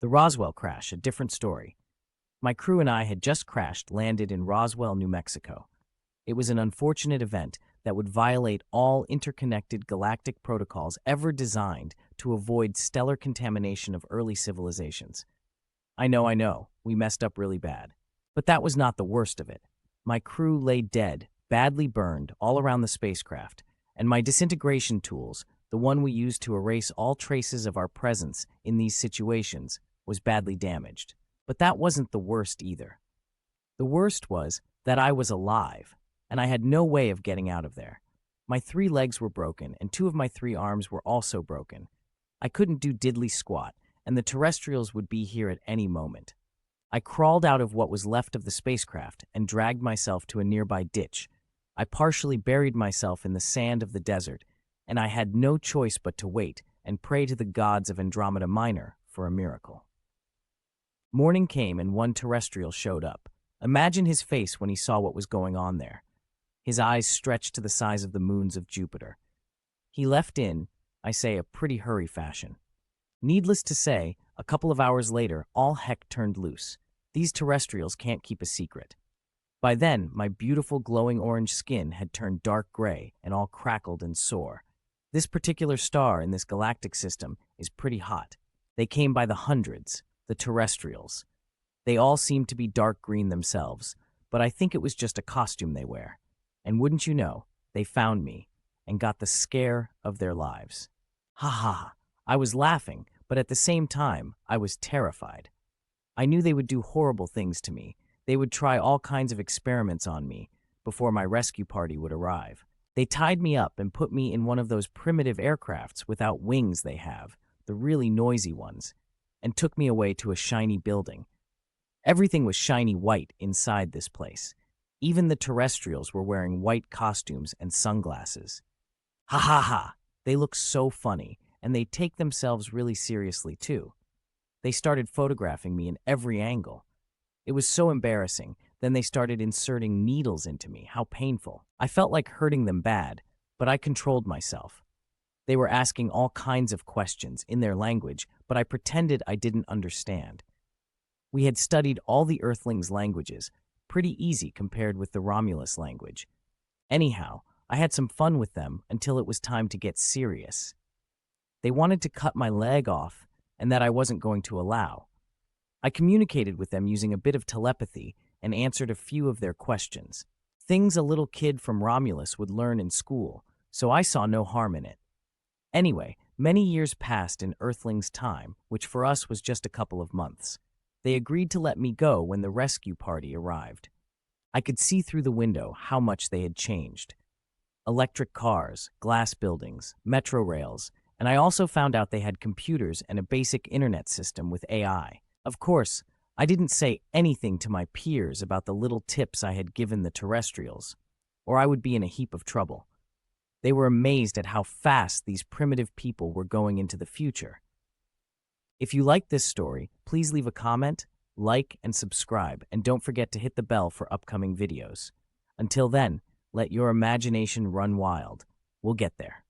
The Roswell crash, a different story. My crew and I had just landed in Roswell, New Mexico. It was an unfortunate event that would violate all interconnected galactic protocols ever designed to avoid stellar contamination of early civilizations. I know, we messed up really bad. But that was not the worst of it. My crew lay dead, badly burned, all around the spacecraft, and my disintegration tools, the one we used to erase all traces of our presence in these situations, was badly damaged. But that wasn't the worst either. The worst was that I was alive, and I had no way of getting out of there. My 3 legs were broken, and 2 of my 3 arms were also broken. I couldn't do diddly squat, and the terrestrials would be here at any moment. I crawled out of what was left of the spacecraft and dragged myself to a nearby ditch. I partially buried myself in the sand of the desert, and I had no choice but to wait and pray to the gods of Andromeda Minor for a miracle. Morning came and one terrestrial showed up. Imagine his face when he saw what was going on there. His eyes stretched to the size of the moons of Jupiter. He left in, I say, a pretty hurry fashion. Needless to say, a couple of hours later, all heck turned loose. These terrestrials can't keep a secret. By then, my beautiful glowing orange skin had turned dark gray and all crackled and sore. This particular star in this galactic system is pretty hot. They came by the hundreds, the terrestrials. They all seemed to be dark green themselves, but I think it was just a costume they wear. And wouldn't you know, they found me and got the scare of their lives. Ha ha, I was laughing, but at the same time, I was terrified. I knew they would do horrible things to me. They would try all kinds of experiments on me before my rescue party would arrive. They tied me up and put me in one of those primitive aircrafts without wings they have, the really noisy ones, and took me away to a shiny building. Everything was shiny white inside this place. Even the terrestrials were wearing white costumes and sunglasses. Ha ha ha! They look so funny, and they take themselves really seriously too. They started photographing me in every angle. It was so embarrassing. Then they started inserting needles into me. How painful. I felt like hurting them bad, but I controlled myself. They were asking all kinds of questions in their language, but I pretended I didn't understand. We had studied all the Earthlings' languages, pretty easy compared with the Romulus language. Anyhow, I had some fun with them until it was time to get serious. They wanted to cut my leg off, and that I wasn't going to allow. I communicated with them using a bit of telepathy and answered a few of their questions. Things a little kid from Romulus would learn in school, so I saw no harm in it. Anyway, many years passed in Earthlings' time, which for us was just a couple of months. They agreed to let me go when the rescue party arrived. I could see through the window how much they had changed. Electric cars, glass buildings, metro rails, and I also found out they had computers and a basic internet system with AI. Of course, I didn't say anything to my peers about the little tips I had given the terrestrials, or I would be in a heap of trouble. They were amazed at how fast these primitive people were going into the future. If you liked this story, please leave a comment, like, and subscribe, and don't forget to hit the bell for upcoming videos. Until then, let your imagination run wild. We'll get there.